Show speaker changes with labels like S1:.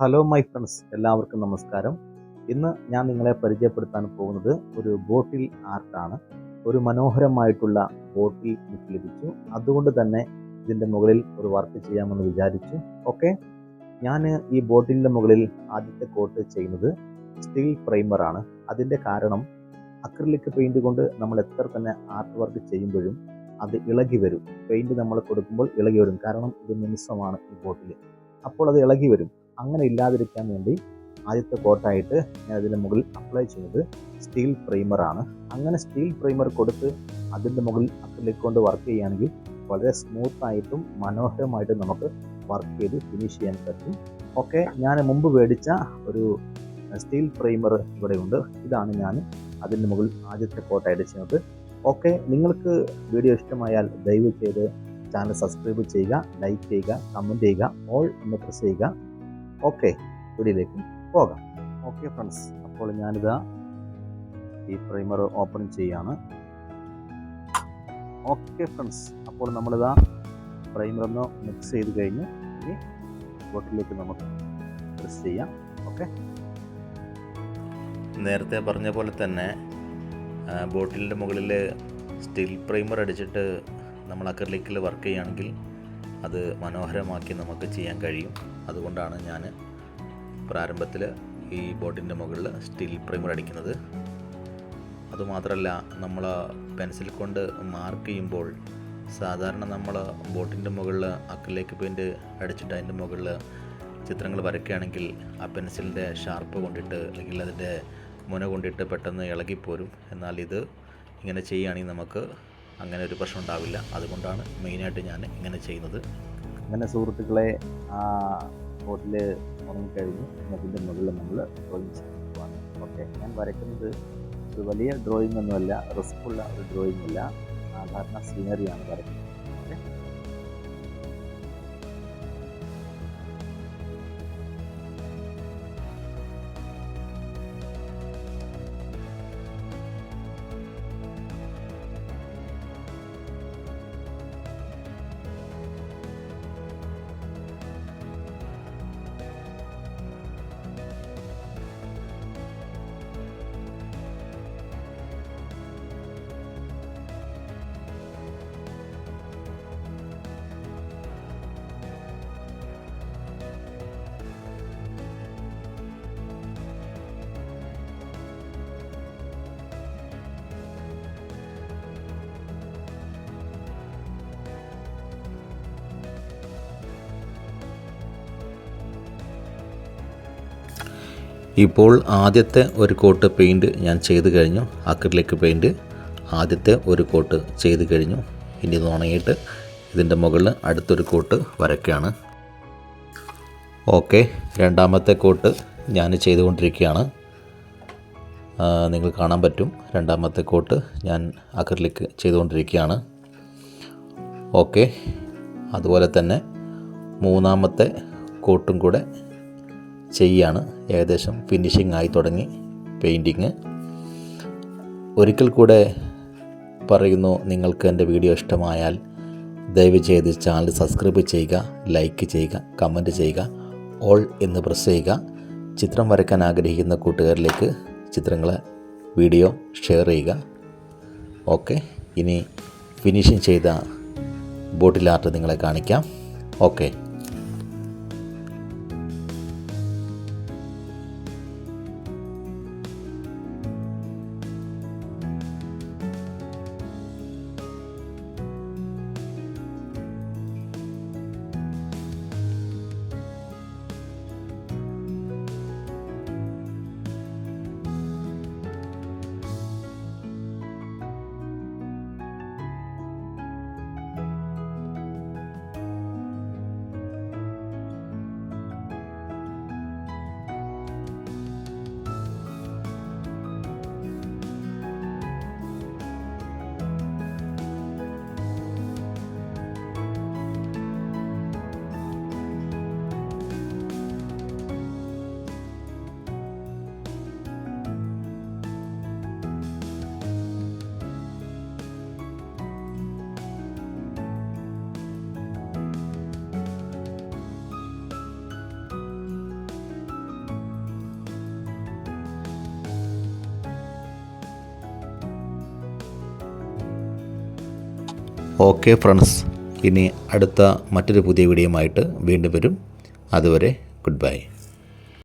S1: Hello my friends, എല്ലാവർക്കും നമസ്കാരം. ഇന്ന് ഞാൻ നിങ്ങളെ പരിചയപ്പെടുത്താൻ പോകുന്നത് ഒരു ബോട്ടിൽ ആർട്ടാണ്. ഒരു മനോഹരമായിട്ടുള്ള ബോട്ടിൽ എനിക്ക് ലഭിച്ചു. അതുകൊണ്ട് തന്നെ ഇതിൻ്റെ മുകളിൽ ഒരു വർക്ക് ചെയ്യാമെന്ന് വിചാരിച്ചു. ഓക്കെ, ഞാൻ ഈ ബോട്ടിലിൻ്റെ മുകളിൽ ആദ്യത്തെ കോട്ട് ചെയ്യുന്നത് സ്റ്റീൽ പ്രൈമറാണ്. അതിൻ്റെ കാരണം അക്രിലിക് പെയിൻറ് കൊണ്ട് നമ്മൾ എത്ര തന്നെ ആർട്ട് വർക്ക് ചെയ്യുമ്പോഴും അത് ഇളകി വരും. പെയിൻറ് നമ്മൾ കൊടുക്കുമ്പോൾ ഇളകി വരും, കാരണം ഇത് മിനുസമാണ് ഈ ബോട്ടിൽ. അപ്പോൾ അത് ഇളകി വരും. അങ്ങനെ ഇല്ലാതിരിക്കാൻ വേണ്ടി ആദ്യത്തെ കോട്ടായിട്ട് ഞാൻ അതിൻ്റെ മുകളിൽ അപ്ലൈ ചെയ്യുന്നത് സ്റ്റീൽ പ്രൈമറാണ്. അങ്ങനെ സ്റ്റീൽ പ്രൈമർ കൊടുത്ത് അതിൻ്റെ മുകളിൽ അക്രിലിക് കൊണ്ട് വർക്ക് ചെയ്യുകയാണെങ്കിൽ വളരെ സ്മൂത്തായിട്ടും മനോഹരമായിട്ടും നമുക്ക് വർക്ക് ചെയ്ത് ഫിനിഷ് ചെയ്യാൻ പറ്റും. ഓക്കെ, ഞാൻ മുമ്പ് മേടിച്ച ഒരു സ്റ്റീൽ പ്രൈമർ ഇവിടെയുണ്ട്. ഇതാണ് ഞാൻ അതിൻ്റെ മുകളിൽ ആദ്യത്തെ കോട്ടായിട്ട് ചെയ്യുന്നത്. ഓക്കെ, നിങ്ങൾക്ക് വീഡിയോ ഇഷ്ടമായാൽ ദയവ് ചെയ്ത് ചാനൽ സബ്സ്ക്രൈബ് ചെയ്യുക, ലൈക്ക് ചെയ്യുക, കമൻറ്റ് ചെയ്യുക, ഓൾ എന്ന് പ്രസ് ചെയ്യുക. ഓക്കെ, വീഡിയോയിലേക്ക് പോകാം. ഓക്കെ ഫ്രണ്ട്സ്, അപ്പോൾ ഞാനിതാ ഈ പ്രൈമർ ഓപ്പൺ ചെയ്യാണ്. ഓക്കെ ഫ്രണ്ട്സ്, അപ്പോൾ നമ്മളിതാ പ്രൈമർ ഒന്ന് മിക്സ് ചെയ്ത് കഴിഞ്ഞ് ഇനി ബോട്ടിലേക്ക് നമുക്ക് പ്രസ് ചെയ്യാം. ഓക്കെ,
S2: നേരത്തെ പറഞ്ഞ പോലെ തന്നെ ബോട്ടിലിൻ്റെ മുകളിൽ സ്റ്റീൽ പ്രൈമർ അടിച്ചിട്ട് നമ്മൾ അക്രിലിക്കിൽ വർക്ക് ചെയ്യുകയാണെങ്കിൽ അത് മനോഹരമാക്കി നമുക്ക് ചെയ്യാൻ കഴിയും. അതുകൊണ്ടാണ് ഞാൻ പ്രാരംഭത്തിൽ ഈ ബോട്ടിൻ്റെ മുകളിൽ സ്റ്റീൽ പ്രൈമർ അടിക്കുന്നത്. അതുമാത്രമല്ല, നമ്മൾ പെൻസിൽ കൊണ്ട് മാർക്ക് ചെയ്യുമ്പോൾ സാധാരണ നമ്മൾ ബോട്ടിൻ്റെ മുകളിൽ അക്രിലിക് പെയിൻറ് അടിച്ചിട്ട് അതിൻ്റെ മുകളിൽ ചിത്രങ്ങൾ വരയ്ക്കുകയാണെങ്കിൽ ആ പെൻസിലിൻ്റെ ഷാർപ്പ് കൊണ്ടിട്ട് അല്ലെങ്കിൽ അതിൻ്റെ മുന കൊണ്ടിട്ട് പെട്ടെന്ന് ഇളകിപ്പോരും. എന്നാൽ ഇത് ഇങ്ങനെ ചെയ്യുകയാണെങ്കിൽ നമുക്ക് അങ്ങനെ ഒരു പ്രശ്നം ഉണ്ടാവില്ല. അതുകൊണ്ടാണ് മെയിനായിട്ട് ഞാൻ ഇങ്ങനെ ചെയ്യുന്നത്.
S1: അങ്ങനെ സുഹൃത്തുക്കളെ, ആ ബോട്ടിൽ ഉണങ്ങിക്കഴിഞ്ഞു. അതിൻ്റെ മുകളിൽ നമ്മൾ ഡ്രോയിങ് ചെയ്യുവാണ്. ഓക്കെ, ഞാൻ വരയ്ക്കുന്നത് ഒരു വലിയ ഡ്രോയിങ് ഒന്നുമല്ല, റിസ്ക്കുള്ള ഒരു ഡ്രോയിങ് അല്ല, സാധാരണ സീനറിയാണ് വരയ്ക്കുന്നത്. ഓക്കെ,
S2: ഇപ്പോൾ ആദ്യത്തെ ഒരു കോട്ട് പെയിൻറ് ഞാൻ ചെയ്ത് കഴിഞ്ഞു. അക്രിലിക് പെയിൻറ് ആദ്യത്തെ ഒരു കോട്ട് ചെയ്ത് കഴിഞ്ഞു. ഇനി ഇത് ഉണങ്ങിയിട്ട് ഇതിൻ്റെ മുകളിൽ അടുത്തൊരു കോട്ട് വരയ്ക്കുകയാണ്. ഓക്കെ, രണ്ടാമത്തെ കോട്ട് ഞാൻ ചെയ്തുകൊണ്ടിരിക്കുകയാണ്. നിങ്ങൾ കാണാൻ പറ്റും, രണ്ടാമത്തെ കോട്ട് ഞാൻ അക്രിലിക് ചെയ്തുകൊണ്ടിരിക്കുകയാണ്. ഓക്കെ, അതുപോലെ തന്നെ മൂന്നാമത്തെ കോട്ടും കൂടെ ചെയ്യാണ്. ഏകദേശം ഫിനിഷിംഗ് ആയി തുടങ്ങി പെയിൻറ്റിങ്. ഒരിക്കൽ കൂടെ പറയുന്നു, നിങ്ങൾക്ക് എൻ്റെ വീഡിയോ ഇഷ്ടമായാൽ ദയവ് ചെയ്ത് ചാനൽ സബ്സ്ക്രൈബ് ചെയ്യുക, ലൈക്ക് ചെയ്യുക, കമൻറ്റ് ചെയ്യുക, ഓൾ എന്ന് പ്രസ് ചെയ്യുക. ചിത്രം വരയ്ക്കാൻ ആഗ്രഹിക്കുന്ന കൂട്ടുകാരിലേക്ക് ചിത്രങ്ങളെ വീഡിയോ ഷെയർ ചെയ്യുക. ഓക്കെ, ഇനി ഫിനിഷിംഗ് ചെയ്ത ബോട്ടിൽ ആർട്ട് നിങ്ങളെ കാണിക്കാം. ഓക്കെ, ഓക്കെ ഫ്രണ്ട്സ്, ഇനി അടുത്ത മറ്റൊരു പുതിയ വീഡിയോയുമായിട്ട് വീണ്ടും വരും. അതുവരെ ഗുഡ് ബൈ.